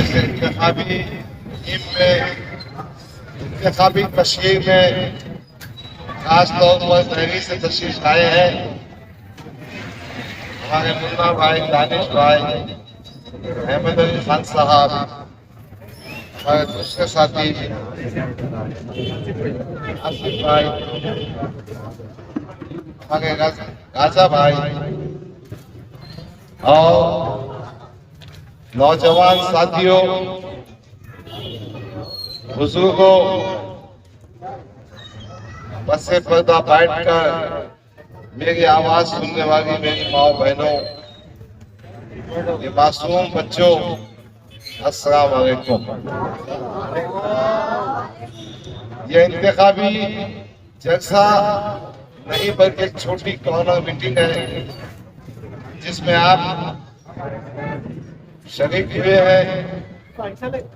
इस इंतखाबी मुहिम में, इंतखाबी तशरीह में खास तौर पर पहली से तशरीफ आए हैं हमारे मुन्ना भाई, दानिश भाई, अहमद अली खान साहब, हमारे दूसरे साथी आसिफ भाई, हमारे गाजा भाई और नौजवान साथियों, बुजुर्गों, बस से पर्दा बैठकर मेरी आवाज सुनने वाली मेरी माओ बहनों, ये मासूम बच्चों, अस्सलाम वालेकुम। ये इंतखाबी जलसा नहीं बल्कि एक छोटी कॉर्नर मीटिंग है जिसमें आप शरीक हुए हैं।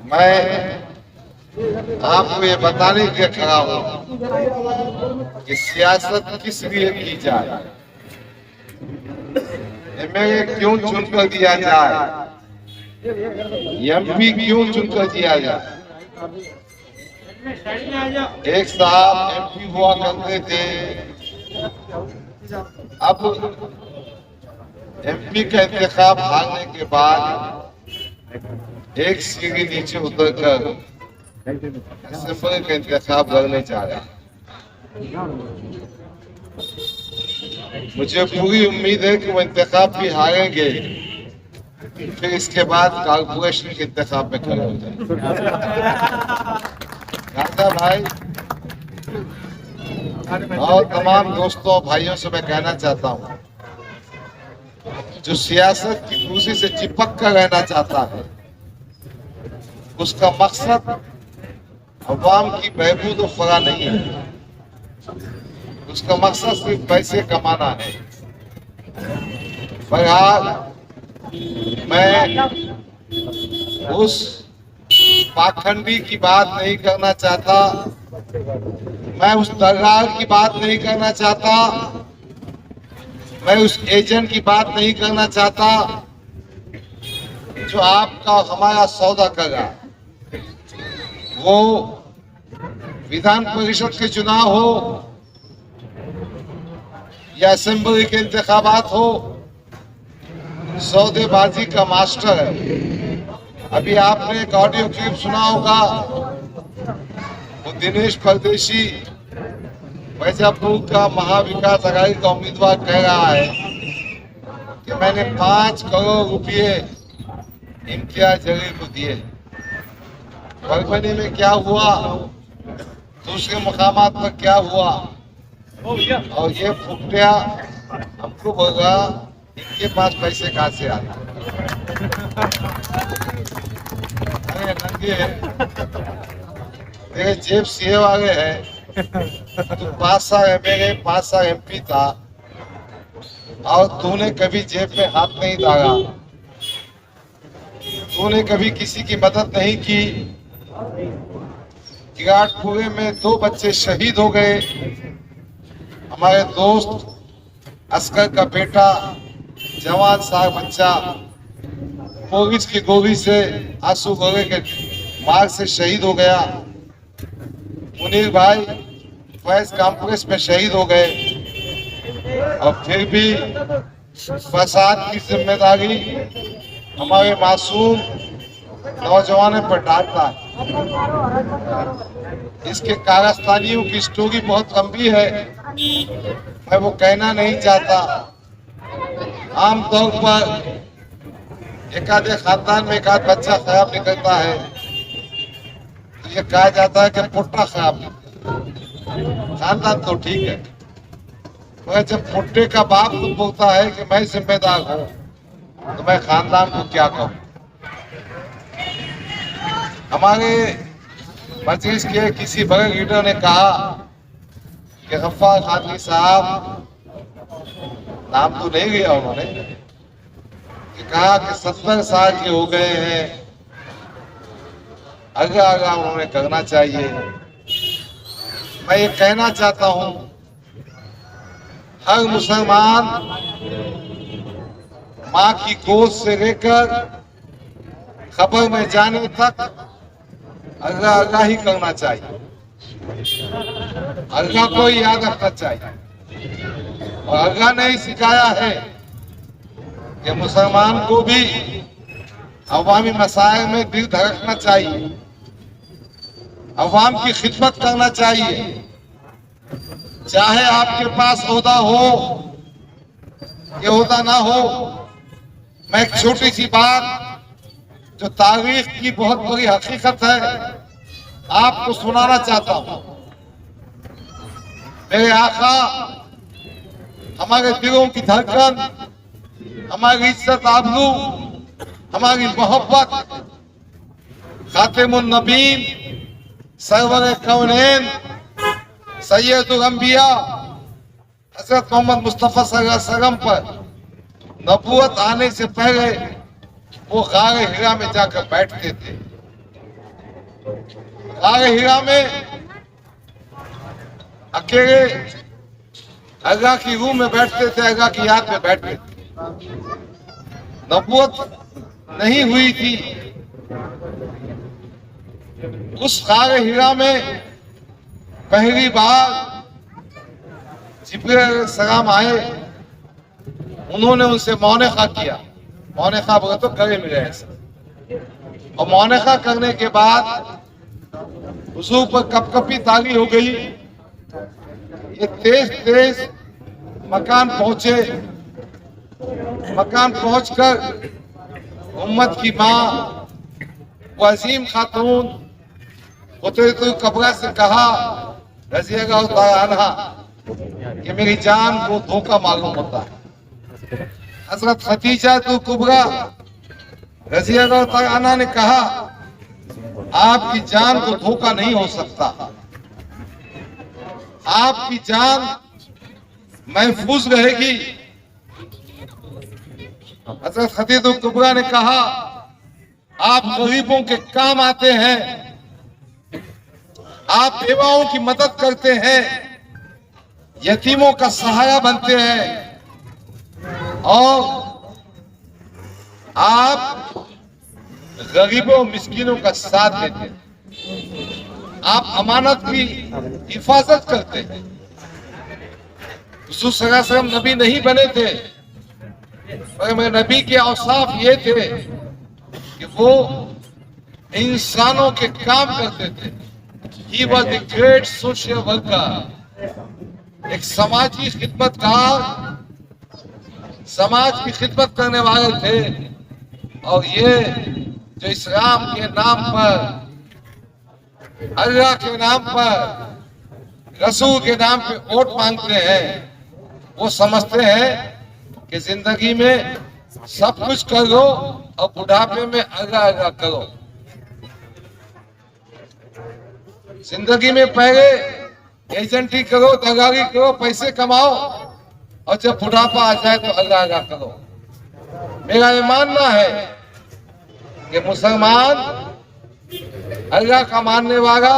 मैं आपको ये बताने के लिए खड़ा हूं कि सियासत किस लिए की जाए, एमएलए क्यों चुनकर दिया जाए, एमपी क्यों चुनकर दिया जाए। एक साहब एमपी हुआ करते थे, अब एमपी का इंतखाब हारने के बाद एक सीढ़ी नीचे उतरकर असेंबली का इंतखाब करने जा रहे हैं। मुझे पूरी उम्मीद है कि वो इंतखाब भी हारेंगे, फिर इसके बाद कारपोरेशन के इंतखाब में खड़े हो जाएंगे। राजा भाई और तमाम दोस्तों भाइयों से मैं कहना चाहता हूँ, जो सियासत की कुर्सी से चिपक कर रहना चाहता है, उसका मकसद अवाम की बहबूद और फलाह नहीं है, उसका मकसद सिर्फ पैसे कमाना है। बहरहाल मैं उस पाखंडी की बात नहीं करना चाहता, मैं उस दलाल की बात नहीं करना चाहता, मैं उस एजेंट की बात नहीं करना चाहता जो आपका हमारा सौदा कर रहा है। वो विधान परिषद के चुनाव हो या असेंबली के इंतखाबात हो, सौदेबाजी का मास्टर है। अभी आपने एक ऑडियो क्लिप सुना होगा, वो दिनेश परदेशी वैजापुर का महाविकास अघाड़ी का उम्मीदवार कह रहा है कि मैंने 5 करोड़ रुपये इम्तियाज जलील को दिए। परभनी में क्या हुआ, दूसरे मुकामात पर क्या हुआ, और ये फुकटिया हमको बोला इनके पास पैसे कहाँ से आते। अरे नंगे तेरे जेब सीए वाले हैं, तू 5 साल एमएलए 5 साल एमपी था और तूने कभी जेब में हाथ नहीं डाला, तूने कभी किसी की मदद नहीं की। किराटपुरे में 2 बच्चे शहीद हो गए। हमारे दोस्त असगर का बेटा जवान साहब बच्चा पुलिस की गोली से, आंसू गोले के मार से शहीद हो गया। मुनीर भाई फैज कॉम्प्लेक्स में शहीद हो गए। और फिर भी फसाद की जिम्मेदारी हमारे मासूम नौजवानों पर डालता है। इसके कारस्तानियों की स्टोरी बहुत लंबी है, मैं वो कहना नहीं चाहता। आमतौर पर एक आधे खानदान में एक आध बच्चा खराब निकलता है तो ये कहा जाता है कि पुट्टा खराब निकला। खानदान तो ठीक है, मगर जब पुट्टे का बाप तो बोलता है कि मैं जिम्मेदार हूँ, तो मैं खानदान को क्या कहूँ। हमारे मजलिस के किसी बड़े लीडर ने कहा कि गफ्फार खानी साहब, नाम तो नहीं लिया उन्होंने, कि कहा कि 70 साल के हो गए हैं, आगा आगा उन्होंने करना चाहिए। मैं ये कहना चाहता हूं, हर मुसलमान माँ की गोद से लेकर खबर में जाने तक अल्लाह अल्लाह ही करना चाहिए, अल्लाह को ही याद रखना चाहिए। और अल्लाह ने ही सिखाया है कि मुसलमान को भी अवामी मसाइल में दिल धड़कना चाहिए, अवाम की खिदमत करना चाहिए, चाहे आपके पास ओहदा हो या ओहदा ना हो। मैं एक छोटी सी बात जो तारीख की बहुत बड़ी हकीकत है आपको सुनाना चाहता हूं। मेरे आका, हमारे दिलों की धड़कन, हमारी इज्जत आबरू, हमारी मोहब्बत, खातिमुन नबीन, सरवर कौनैन, सैयदुल अंबिया हजरत मोहम्मद मुस्तफा सल्लल्लाहु अलैहि वसल्लम पर नबूवत आने से पहले वो गारे हिरा में जाकर बैठते थे। गारे हिरा में अकेले अल्लाह की रूह में बैठते थे, अल्लाह की याद में बैठते थे। नबूवत नहीं हुई थी। उस गारे हिरा में पहली बार जिब्रील सलाम आए, उन्होंने उनसे मौनिका किया। मौनिका बोले तो गले मिले ऐसे, और मौनिका करने के बाद हुजूर पर कपकपी ताली हो गई। ये तेज तेज मकान पहुंचे। मकान पहुंचकर उम्मत की माँ वो अजीम खातून खुतैतुल कबरा से कहा रज़ियल्लाहु तआला अन्हा कि मेरी जान को धोखा मालूम होता है। हजरत खदीजा तो कुबरा रज़ियल्लाहु तआला अन्हा ने कहा आपकी जान को धोखा नहीं हो सकता, आपकी जान महफूज रहेगी। हजरत खदीजा कुबरा ने कहा आप गरीबों के काम आते हैं, आप बेवाओं की मदद करते हैं, यतीमों का सहारा बनते हैं, और आप गरीबों मिस्किनों का साथ देते हैं, आप अमानत की हिफाजत करते हैं। हुज़ूर सल्लल्लाहु अलैहि वसल्लम नबी नहीं बने थे, मगर नबी के औसाफ ये थे कि वो इंसानों के काम करते थे। He was a great social worker, एक समाजी खिदमतगार, समाज की खिदमत करने वाले थे। और ये जो इस्लाम के नाम पर, अल्लाह के नाम पर, रसूल के नाम पे वोट मांगते हैं, वो समझते हैं कि जिंदगी में सब कुछ करो और बुढ़ापे में अल्लाह अल्लाह करो। जिंदगी में पहले एजेंटी करो, दलाली करो, पैसे कमाओ, और जब बुढ़ापा आ जाए तो अल्लाह अल्लाह करो। मेरा ये मानना है कि मुसलमान अल्लाह का मानने वाला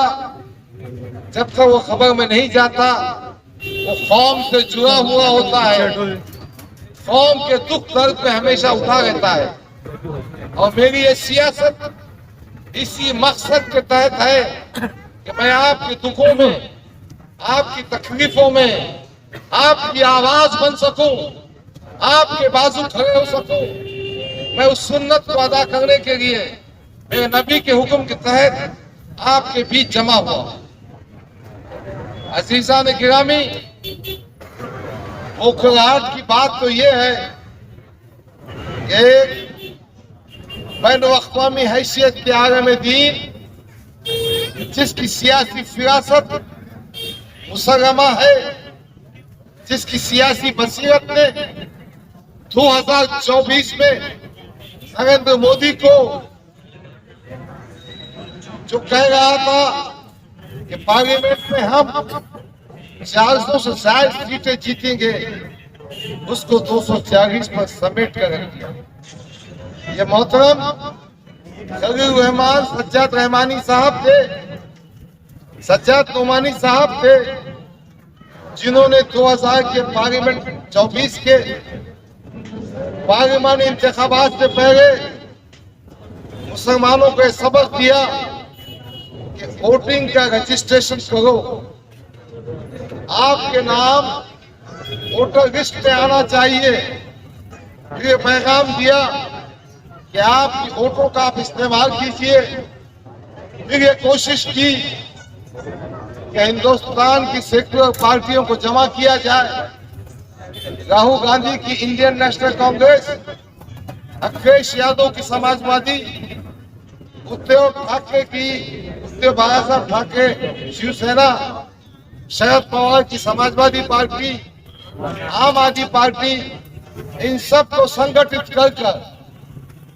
जब तक वो खबर में नहीं जाता वो कौम से जुड़ा हुआ होता है, कौम के दुख दर्द पे हमेशा उठा रहता है। और मेरी ये सियासत इसी मकसद के तहत है कि मैं आपके दुखों में, आपकी तकलीफों में आपकी आवाज बन सकूं, आपके बाजू खड़े हो सकूं। मैं उस सुन्नत को अदा करने के लिए मेरे नबी के हुक्म के तहत आपके बीच जमा हुआ। अजीजा ने गिरामी, मुखराट की बात तो ये है कि बैन-उल-अक़वामी हैसियत के आलम दीन जिसकी सियासी फिरासत मुसल्लमा है, जिसकी सियासी बसीरत ने 2024 में नरेंद्र मोदी को जो कह रहा था कि पार्लियामेंट में हम 400 से ज्यादा सीटें जीतेंगे, उसको 240 पर समेट कर रख दिया। ये मोहतरम खलील रहमान सज्जाद रहमानी साहब थे, सज्जाद नोमानी साहब थे, जिन्होंने 2000 के पार्लियामेंट 24 के पार्लिमानी इंतखाबात से पहले मुसलमानों को सबक दिया कि वोटिंग का रजिस्ट्रेशन करो, आपके नाम वोटर लिस्ट में आना चाहिए। ये पैगाम दिया कि आप वोटों का आप इस्तेमाल कीजिए। फिर ये कोशिश की कि हिंदुस्तान की सेक्युलर पार्टियों को जमा किया जाए। राहुल गांधी की इंडियन नेशनल कांग्रेस, अखिलेश यादव की समाजवादी, उद्धव ठाकरे की बाला साहब ठाकरे शिवसेना, शरद पवार की समाजवादी पार्टी, आम आदमी पार्टी, इन सब को संगठित कर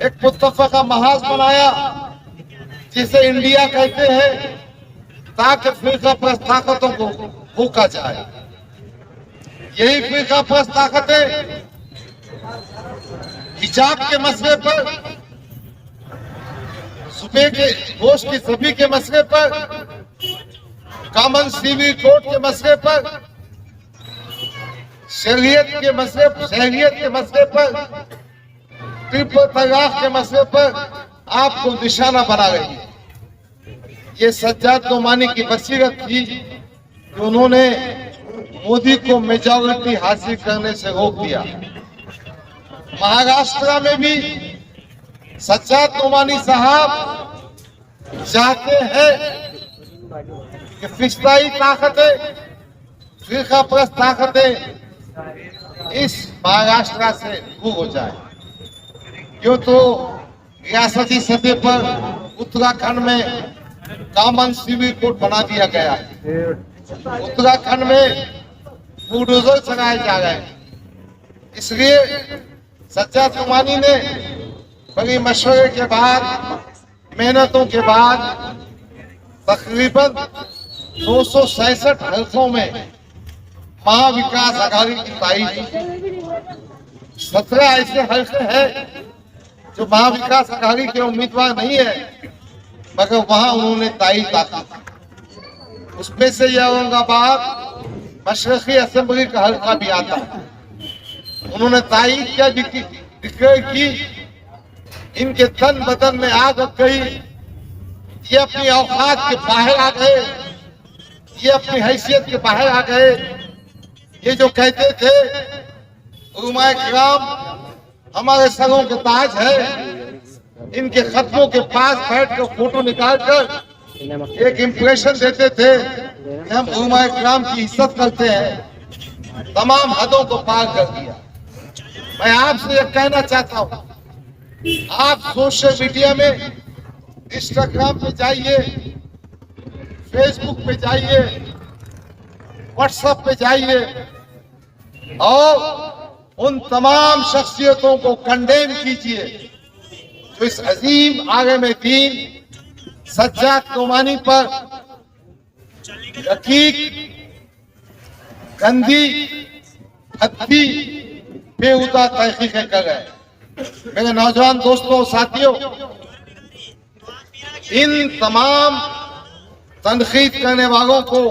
एक मुत्तफका महाज बनाया जिसे इंडिया कहते हैं, ताकि फिरका परस्त ताकतों को रोका जाए। यही फिरका परस्त ताकतें हिजाब के मसले पर, सुबह के गोश्त की सभी के मसले पर, कॉमन सिविल कोड के मसले पर, शरीयत के मसले पर, ट्रिपल तलाक के मसले पर आपको निशाना बना रही है। ये सज्जाद नोमानी की बसीरत थी कि उन्होंने मोदी को मेजॉरिटी हासिल करने से रोक दिया। महाराष्ट्र में भी सज्जाद नोमानी साहब चाहते हैं कि फिस्ताई ताकतें, फिरका परस्त ताकतें इस महाराष्ट्र से दूर हो जाए। क्यों तो रियासती सतह पर उत्तराखंड में कॉमन सिविल कोड बना दिया गया है। उत्तराखंड में बुलडोजर चलाए जा रहे हैं। इसलिए सज्जाद नोमानी ने बड़ी मशवरे के बाद, मेहनतों के बाद तकरीबन 267 हल्कों में महाविकास आघाड़ी की तारीफ। 17 ऐसे हल्के हैं जो महाविकास आघाड़ी के उम्मीदवार नहीं है, मगर वहां उन्होंने तारीफ दाखिल। उसमें से यह औरंगाबाद मशरकी असेंबली का हल्का भी आता है। उन्होंने तारीफ क्या डिक्लेयर की, इनके तन बदन में आग लग गई, ये अपनी औकात के बाहर आ गए, ये अपनी हैसियत के बाहर आ गए। ये जो कहते थे उलमाए किराम हमारे सरों के ताज है, इनके खत्मों के पास बैठकर फोटो निकालकर एक इंप्रेशन देते थे कि हम उलमाए किराम की इज्जत करते हैं, तमाम हदों को पार कर दिया। मैं आपसे यह कहना चाहता हूं, आप सोशल मीडिया में, इंस्टाग्राम पे जाइए, फेसबुक पे जाइए, व्हाट्सएप पे जाइए और उन तमाम शख्सियतों को कंडेम कीजिए जो इस अजीम आलिम दीन सज्जाद नोमानी पर रकीक, गंदी, भद्दी, बेहुदा तहकीकें कर रहे हैं। मेरे नौजवान दोस्तों, साथियों, इन तमाम तनकीद करने वालों को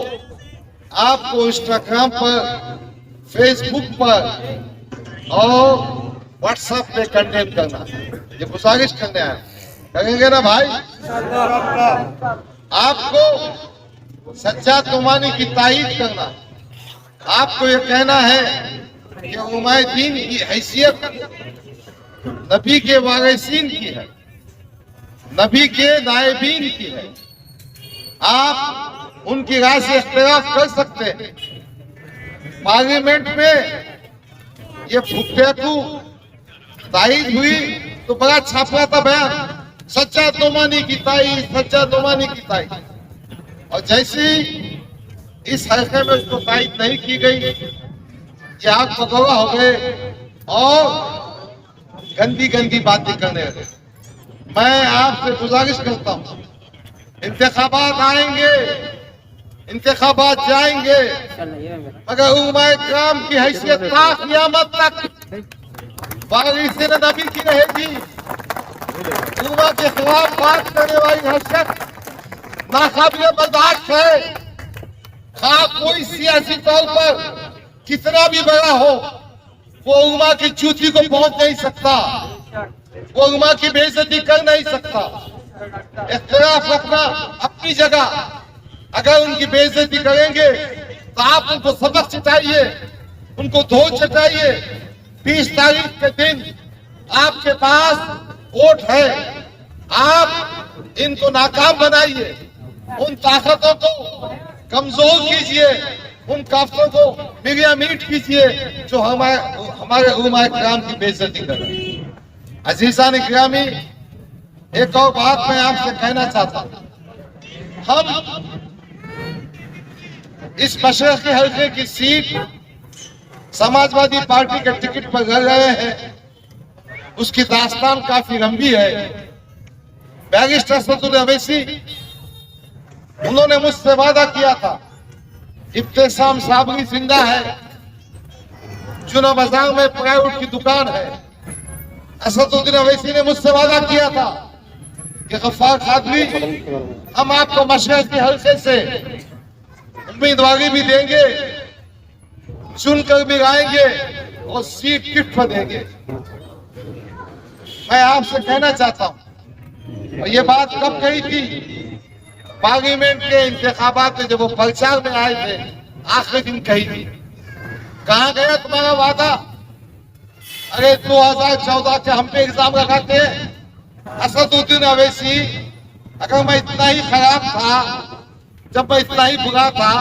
आपको इंस्टाग्राम पर, फेसबुक पर और व्हाट्सएप पे कंडेम करना, ये गुजारिश करने आए। करेंगे ना भाई? आपको सज्जाद नोमानी की तारीफ करना, आपको ये कहना है कि उलमाए दीन की हैसियत नबी के वारिसीन की है, नबी के नायबीन की है। आप उनकी राय से इख्तिलाफ कर सकते हैं। पार्लियामेंट में ये फुटेकू तारीफ हुई तो बड़ा छापा था बयान, सज्जाद नोमानी की तारीफ, सज्जाद नोमानी की तारीफ। और जैसे इस हल्के में उसको तारीफ नहीं की गई, ये आग पकड़ा हो गए और गंदी गंदी बातें करने लगे। मैं आपसे गुजारिश करता हूं, इंतखाबात आएंगे, इंतखाबात जाएंगे, मगर उलमाए किराम की हैसियत क़यामत तक वारिसीन नबी की रहेगी। उलमा के खिलाफ बात करने वाली हैसियत नाकाबिल बर्दाश्त है। खा कोई सियासी तौर पर कितना भी बड़ा हो, वो उलमा की जूती को पहुंच नहीं सकता, वो उलमा की बेइज्जती कर नहीं सकता। इंसाफ रखना अपनी जगह। अगर उनकी बेइज्जती करेंगे तो आप उनको सबक सिखाइए, उनको धोल चटाइए। 20 तारीख के दिन आपके पास वोट है, आप इनको नाकाम बनाइए, उन ताकतों को कमजोर कीजिए, उन काफिरों को मिर्या मीट कीजिए जो हमारे उलमाए किराम की बेइज्जती कर रहे हैं। अजीज़ान इकरामी, एक और बात मैं आपसे कहना चाहता हूं। हम इस मशरक़ के हल्के की सीट समाजवादी पार्टी के टिकट पर लड़ रहे हैं। उसकी दास्तान काफी लंबी है। बैरिस्टर असदुद्दीन अवैसी, उन्होंने मुझसे वादा किया था, इब्तिसाम साबरी जिंदा है, चुना बाजार में प्लाईवुड की दुकान है। असदुद्दीन अवैसी ने मुझसे वादा किया था कि गफ्फार कादरी, हम आपको मशरक़ के हल्के से उम्मीदवारी भी देंगे, चुनकर भी लाएंगे और सीट किट पर देंगे। मैं आपसे कहना चाहता हूं, और ये बात कब कही थी? पार्लियामेंट के इंतखाबात में जब वो प्रचार में आए थे, आखिरी दिन कही थी। कहां गया तुम्हारा वादा? अरे 2014 के हम पे इल्जाम लगाते हैं। असदुद्दीन अवैसी, अगर मैं इतना ही खराब था, जब मैं इतना ही बुरा था,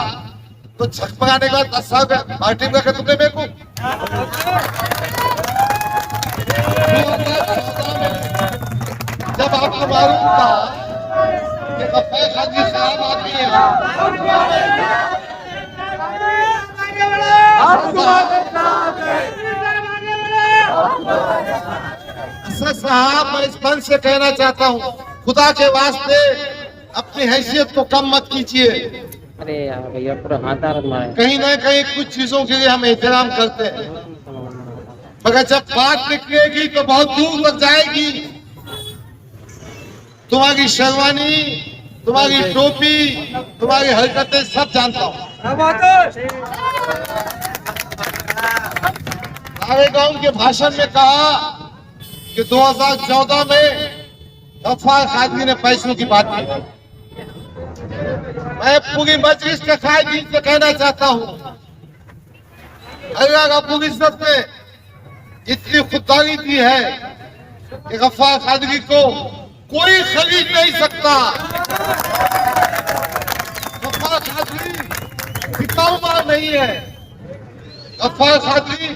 तो छकपकाने के बाद 10 साल पार्टी में रखे तुमने मेरे को। जब आपको मालूम था कि गफ्फार कादरी खराब आदमी है, साहब, मैं इस मंच से कहना चाहता हूँ, खुदा के वास्ते अपनी हैसियत को कम मत कीजिए। अरे यार भैया, पूरा हाथ कहीं ना कहीं कुछ चीजों के लिए हम एहतराम करते हैं, मगर जब बात निकलेगी तो बहुत दूर तक जाएगी। तुम्हारी शेरवानी, तुम्हारी टोपी, तुम्हारी हरकतें सब जानता हूँ। नारेगांव के भाषण में कहा कि 2014 में गफ्फार कादरी ने पैसों की बात की। मैं पूरी मजलिस के कायदीन से कहना चाहता हूँ, अल्लाह रब्बुल इज्जत ने इतनी खुददारी दी है कि गफ्फार कादरी को कोई खरीद नहीं सकता। गफ्फार कादरी बिकाऊ माल नहीं है। गफ्फार कादरी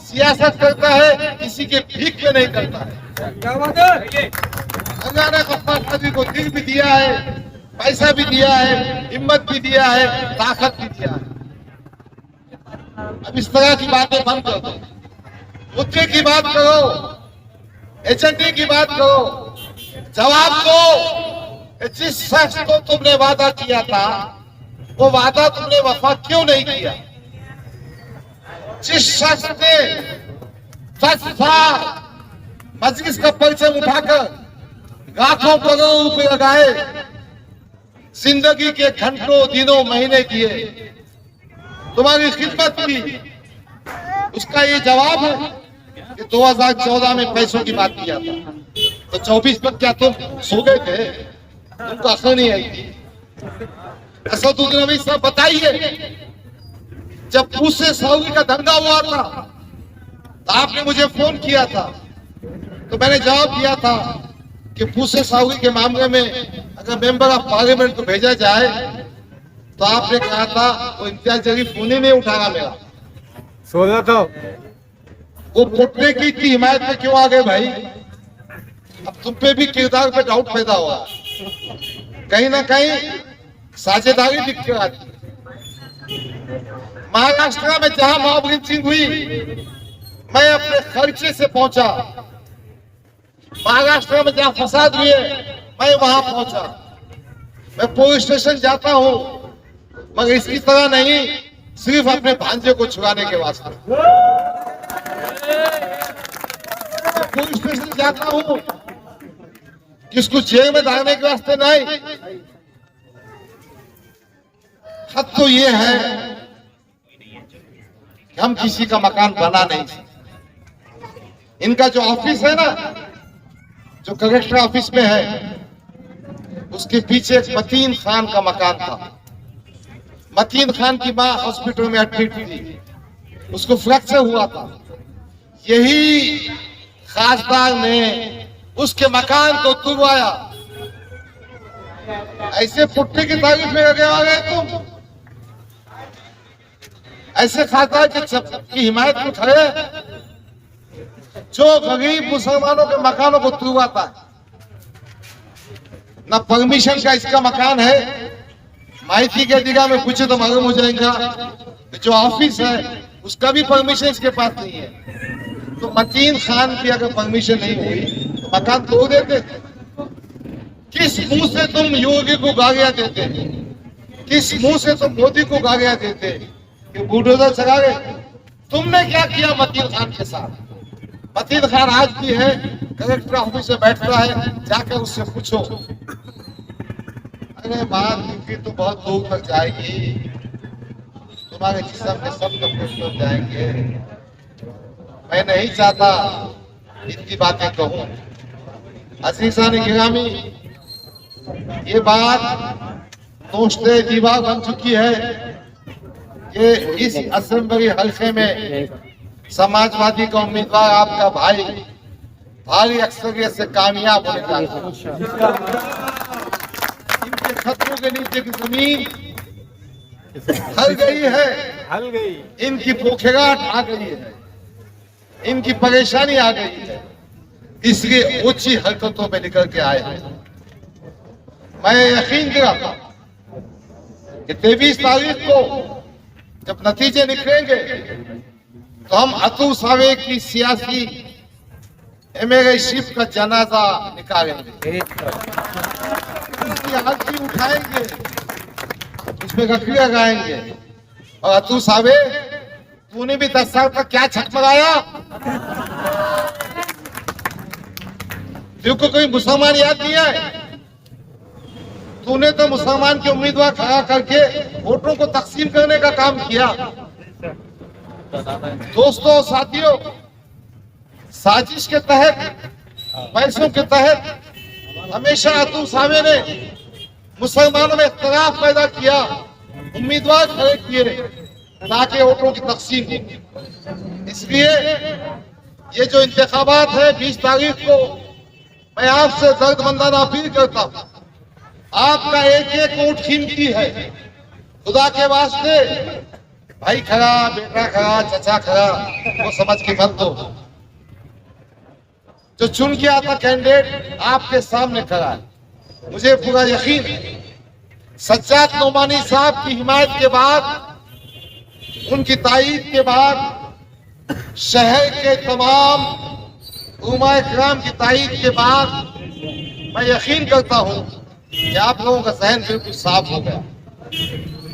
सियासत करता है, किसी के भीख में नहीं करता है। अल्लाह ने गफ्फार कादरी को दिल भी दिया है, पैसा भी दिया है, हिम्मत भी दिया है, ताकत भी दिया है। अब इस तरह की बातें बंद कर दो, मुद्दे की बात करो, एजेंडे की बात करो। जवाब दो, जिस शख्स को तुमने वादा किया था, वो वादा तुमने वफा क्यों नहीं किया? जिस शख्स ने 10 साल मजलिस का परचम उठाकर लाखों करोड़ों रुपए लगाए, जिंदगी के घंटों दिनों महीने किए, तुम्हारी खिदमत की, उसका ये जवाब है कि 2014 में पैसों की बात किया था, तो 24 में क्या तुम सो गए थे? तुमको असर नहीं आई थी? असदुद्दीन अवैसी साहब, बताइए, जब पूसे सऊदी का दंगा हुआ था तो आपने मुझे फोन किया था, तो मैंने जवाब दिया था कि पूसे सऊदी के मामले में अगर मेंबर ऑफ पार्लियामेंट को भेजा जाए, तो आपने कहा था वो इम्तियाज जलील फोन ही नहीं उठाना मेरा। सोचा था वो फुटने की इतनी हिमायत में क्यों आ गए भाई? अब तुम पे भी किरदार पे डाउट पैदा हुआ, कहीं ना कहीं साझेदारी दिख के आती। महाराष्ट्र में जहां मॉब लिंचिंग हुई, मैं अपने खर्चे से पहुंचा। महाराष्ट्र में जहां फसाद हुए, मैं वहां पहुंचा। मैं पुलिस स्टेशन जाता हूं, मगर इसकी तरह नहीं, सिर्फ अपने भांजे को छुड़ाने के वास्ते। पुलिस स्टेशन जाता हूं, किसको जेल में डालने के वास्ते नहीं। हद तो ये है कि हम किसी का मकान बना नहीं सकते। इनका जो ऑफिस है ना, जो कलेक्टर ऑफिस में है, उसके पीछे एक मतीन खान का मकान था। मतीन खान की माँ हॉस्पिटल में एडमिट थी, उसको फ्रैक्चर हुआ था। यही खासदार ने उसके मकान को तुड़वाया। ऐसे पुट्टे की तारीफ में लगे आ गए तुम, ऐसे खासदार की हिमायत में खड़े जो गरीब मुसलमानों के मकानों को तुड़वाता है। ना परमिशन का इसका मकान है, माहिती के अधिकार में पूछे तो मालूम हो जाएगा। जो ऑफिस है उसका भी परमिशन इसके पास नहीं है। तो मतीन खान की अगर परमिशन नहीं हुई तो मकान तोड़ देते। किस मुंह से तुम योगी को गालियां देते, किस मुंह से तुम मोदी को गालियां देते कि बुलडोजर चला गए? तुमने क्या किया मतीन खान के साथ? मतीन खान आज भी है, कलेक्टर ऑफिस में बैठता है, जाकर उससे पूछो। अरे बात की तो बहुत दूर तक जाएगी, तुम्हारे जिस्म में सब लोग जाएंगे। मैं नहीं चाहता इतनी बातें कहूं। अजीज़ान गिरामी, ये बात नोश्ते दीवार बन चुकी है कि इस असेंबली हल्के में समाजवादी का उम्मीदवार आपका भाई भारी अक्सरियत से कामयाब होने जा रहा है। इनके खतरों के नीचे की जमीन हल गई है, हल गई। इनकी पोखेगाट आ गई है, इनकी परेशानी आ गई है, इसलिए ऊंची हरकतों में निकल के आए हैं। मैं यकीन दिलाता कि 23 तारीख को जब नतीजे निकलेंगे तो हम अतुल सावे की सियासी एमएलएशिप का जनाजा निकालेंगे, उसकी आरती उठाएंगे, उसमें रखिया लगाएंगे। और अतुल सावे, तूने भी 10 साल तक क्या छटपटाया? तेरे को कोई मुसलमान याद नहीं है? तूने तो मुसलमान के उम्मीदवार खड़ा करके वोटों को तकसीम करने का काम किया। दोस्तों, साथियों, साजिश के तहत, पैसों के तहत हमेशा अतुल सावे ने मुसलमानों में इख्तिलाफ पैदा किया, उम्मीदवार खड़े किए ताकि वोटों की तकसीम हो। इसलिए ये जो इंतखाबात है 20 तारीख को, मैं आपसे दर्दमंदाना अपील करता हूं, आपका एक एक वोट कीमती है। खुदा के वास्ते भाई खड़ा, बेटा खड़ा, चचा खड़ा, वो समझ के मत दो। जो चुन के आता कैंडिडेट आपके सामने खड़ा है। मुझे पूरा यकीन है सज्जाद नोमानी साहब की हिमायत के बाद, उनकी ताईद के बाद, शहर के तमाम उलमाए किराम की ताईद के बाद, मैं यकीन करता हूं कि आप लोगों का जहन बिल्कुल साफ हो गया।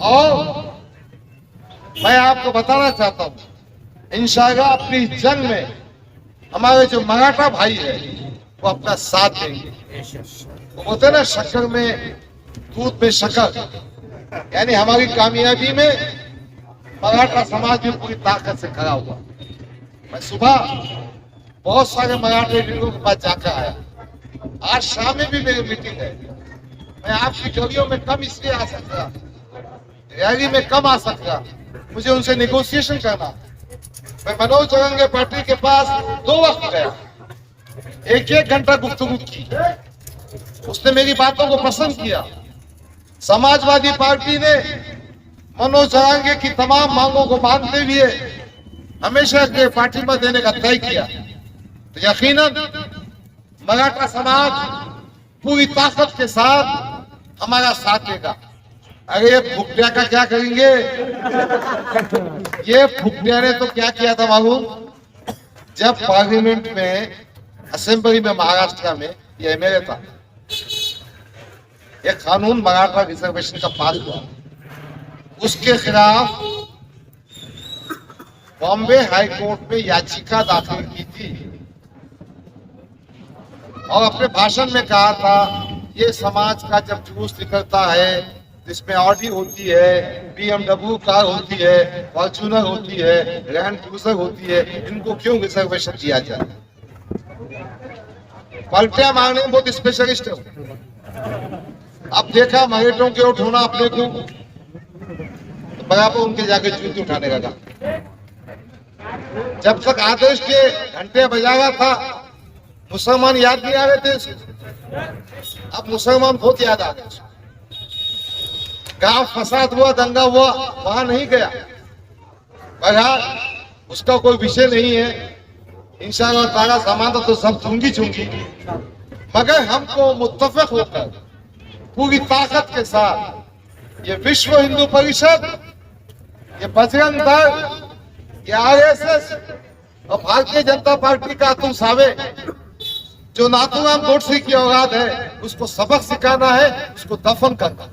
और मैं आपको बताना चाहता हूं, इंशाअल्लाह अपनी जंग में हमारे जो मराठा भाई है वो अपना साथ देंगे। वो बोलते ना, शक्कर में दूध में शक्कर, यानी हमारी कामयाबी में मराठा समाज भी पूरी ताकत से खड़ा हुआ। मैं सुबह बहुत सारे मराठे लीडरों के पास जाकर आया। आज शाम में भी मेरी मीटिंग है। मैं आपकी गलियों में कम इसलिए आ सकता, रैली में कम आ सकता, मुझे उनसे नेगोशिएशन करना। मैं मनोज जगंगे पार्टी के पास 2 वक्त गया, 1-1 घंटा गुफ्तगू की। उसने मेरी बातों को पसंद किया। समाजवादी पार्टी ने मनोज जगंगे की तमाम मांगों को मानते हुए हमेशा के पार्टी में देने का तय किया। तो यकीनन मराठा समाज पूरी ताकत के साथ हमारा साथ देगा। अरे ये फुकटिया का क्या करेंगे? ये फुकटिया ने तो क्या किया था मालूम? जब पार्लियामेंट में, असेंबली में महाराष्ट्र में ये एमएलए था, एक कानून मराठा रिजर्वेशन का पास हुआ, उसके खिलाफ बॉम्बे हाई कोर्ट में याचिका दाखिल की थी और अपने भाषण में कहा था, ये समाज का जब जुलूस निकलता है जिसमें ऑडी होती है, BMW कार होती है, फॉर्च्यूनर होती है, लैंड क्रूजर होती है, इनको क्यों रिजर्वेशन दिया जाए? पलटियां मारने में बहुत स्पेशलिस्ट है। अब देखा महेटों के उठोना अपने को, तो बराबर उनके जाके जूते उठाने लगा। जब तक आदेश के घंटे बजाया था, मुसलमान याद नहीं आ रहे थे उसको। अब मुसलमान बहुत याद आ गए। गांव फसाद हुआ, दंगा हुआ, वहां नहीं गया। बहरहाल उसका कोई विषय नहीं है। इंशाअल्लाह ताला समानता तो सब चुंगी चुंगी, मगर हमको मुत्तफिक होकर पूरी ताकत के साथ ये विश्व हिंदू परिषद, ये बजरंग दल, ये आरएसएस और भारतीय जनता पार्टी का तुम सावे जो नाथूराम गोडसे की औलाद है, उसको सबक सिखाना है, उसको दफन करना।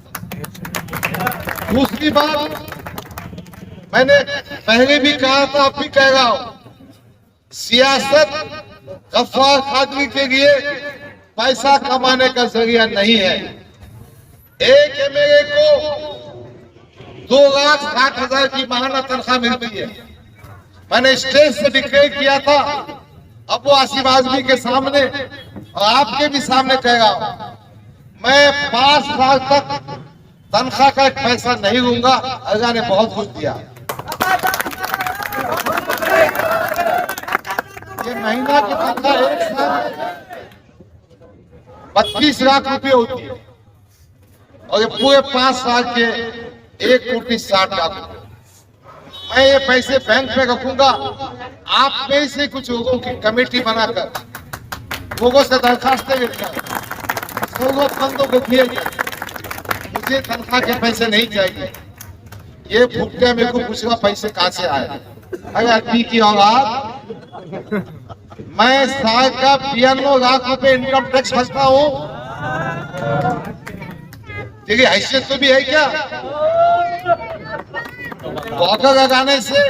दूसरी बात, मैंने पहले भी कहा था, अब भी कह रहा हूं, सियासत गफ्फार कादरी के लिए पैसा कमाने का जरिया नहीं है। एक एमएलए को 2,60,000 की माहाना तनख्वाह मिलती है। मैंने स्टेज से डिक्लेयर किया था, अब वो आसिफ आजमी के सामने और आपके भी सामने कह रहा हूं, मैं 5 साल तक तनख्वाह का एक पैसा नहीं लूंगा। अल्लाह ने बहुत कुछ दिया। ये महीना की तनख्वाह एक साल 25 लाख रुपए होती है और ये पूरे 5 साल के 1,60,00,000 रुपए। मैं ये पैसे बैंक में रखूंगा। आप में से कुछ लोगों की कमेटी बनाकर लोगों से दरखास्तें लेकर जरूरतमंदों को दिए। मुझे तनख्वाह के पैसे नहीं चाहिए। ये भुट्टे मेरे को पूछेगा पैसे कहां से आए। अगर आदमी की औलाद, मैं साल का 92 लाख रुपए इनकम टैक्स भरता हूं। देखिए हैसियत तो भी है क्या? वॉकर लगाने से,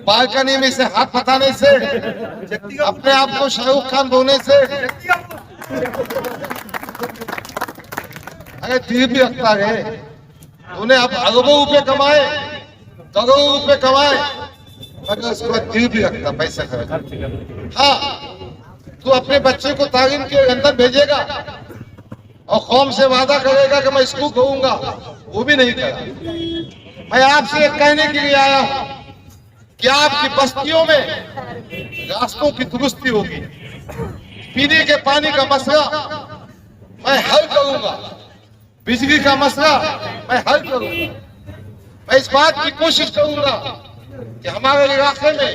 बालकनी में से हाथ पताने से, अपने आप को शाहरुख खान बोलने से, अरे दिल भी रखता है। तूने अब अरबों रुपए कमाए, करोड़ों रुपए कमाए, मगर उसके बाद दिल भी रखता पैसा खर्च। हाँ, तू अपने बच्चे को तालीम के अंदर भेजेगा और कौम से वादा करेगा कि मैं स्कूल कहूंगा, वो भी नहीं करा। मैं आपसे कहने के लिए आया हूं कि आपकी बस्तियों में रास्तों की दुरुस्ती होगी। पीने के पानी का मसला मैं हल करूंगा, बिजली का मसला मैं हल करूंगा। मैं इस बात की कोशिश करूंगा कि हमारे इलाके में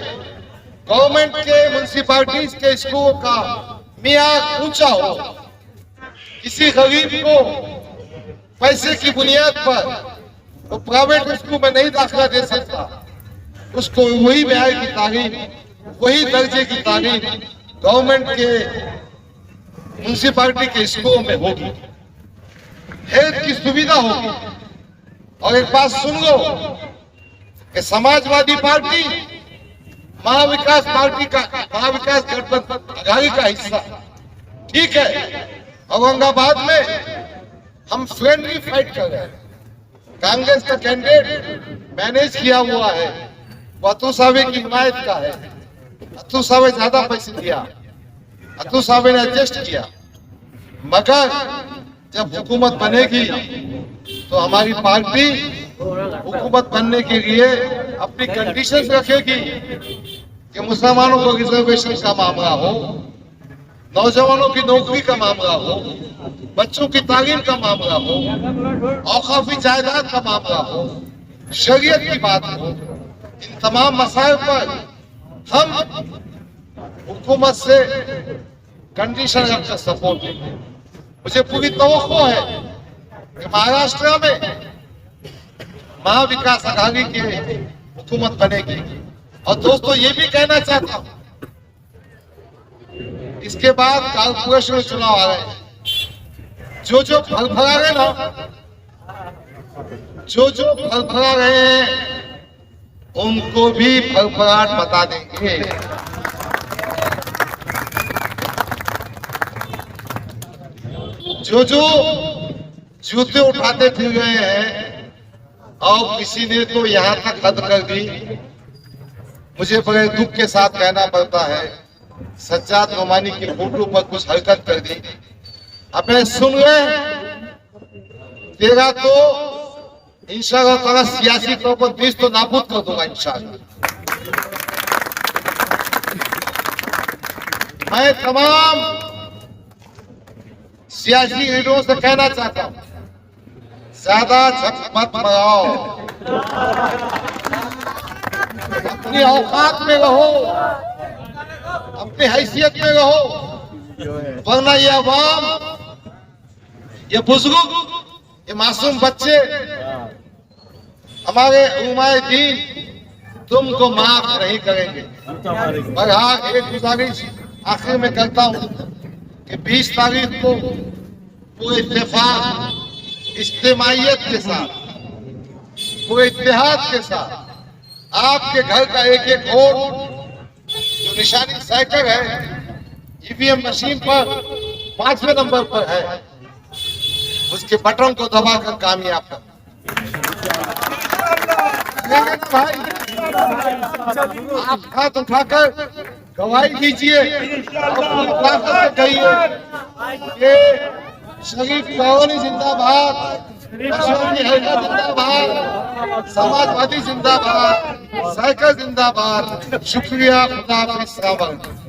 गवर्नमेंट के, म्युनिसिपैलिटीज के स्कूलों का मियार ऊंचा हो। किसी गरीब को पैसे की बुनियाद पर वो प्राइवेट स्कूल में नहीं दाखिला दे सकता, उसको वही म्यार की तालीम, वही दर्जे की तालीम गवर्नमेंट के, म्युनिसिपैलिटी के स्कूलों में होगी। हेल्थ की सुविधा होगी। और एक बात सुन लो कि समाजवादी पार्टी महाविकास पार्टी का, महाविकास गठबंधन आघाड़ी का हिस्सा, ठीक है। औरंगाबाद में हम फ्रेंडली फाइट कर रहे हैं। कांग्रेस का कैंडिडेट मैनेज किया हुआ है, अतुल सावे की हिमायत का है। अतुल सावे ज्यादा पैसे दिया, अतुल सावे ने एडजस्ट किया। मगर जब हुकूमत बनेगी तो हमारी पार्टी हुकूमत बनने के लिए अपनी कंडीशंस रखेगी कि मुसलमानों को रिजर्वेशन का मामला हो, नौजवानों की नौकरी का मामला हो, बच्चों की तालीम का मामला हो, औकाफी जायदाद का मामला हो, शरीयत की बात हो। इन तमाम मसाइल पर हम हुकूमत से कंडीशन रखकर सपोर्ट देंगे। मुझे पूरी तवक्को है कि महाराष्ट्र में महाविकास आघाड़ी की हुकूमत बनेगी। और दोस्तों ये भी कहना चाहता हूं, इसके बाद कॉर्पोरेशन चुनाव आ रहे हैं। जो फल फला रहे ना, जो फल फला रहे हैं उनको भी फलफलाट बता देंगे। जो जूते उठाते फिर गए हैं और किसी ने तो यहां तक हद कर दी। मुझे बड़े दुख के साथ कहना पड़ता है, सज्जाद नोमानी की फोटो पर कुछ हरकत कर दी। अब मैं सुन रहे देगा तो इंशाअल्लाह ताला सियासी तौर पर देश तो नाबूद कर दूंगा इंशाअल्लाह। मैं तमाम सियासी लीडरों से कहना चाहता हूं, ज्यादा झक मत लगाओ, अपनी औकात में रहो, अपनी हैसियत में रहो, वरना ये अवाम, ये बुजुर्ग, ये मासूम बच्चे, हमारे उलमाए दीन तुमको माफ नहीं करेंगे। और हाँ, एक गुजारिश आखिर में करता हूं कि 20 तारीख को पूरे इत्तेफाक, इज्तिमाइयत के साथ, पूरे इत्तेहाद के साथ आपके घर का एक एक वोट जो निशानी साइकिल है, ईवीएम मशीन पर 5वें नंबर पर है, उसके बटन को दबाकर कामयाब कर भाई। आप हाथ उठाकर गवाही दीजिए, कहिए ये शरीफ कॉलोनी जिंदाबाद, जिंदाबाद, समाजवादी जिंदाबाद, साइकिल जिंदाबाद। शुक्रिया, खुदा हाफिज़।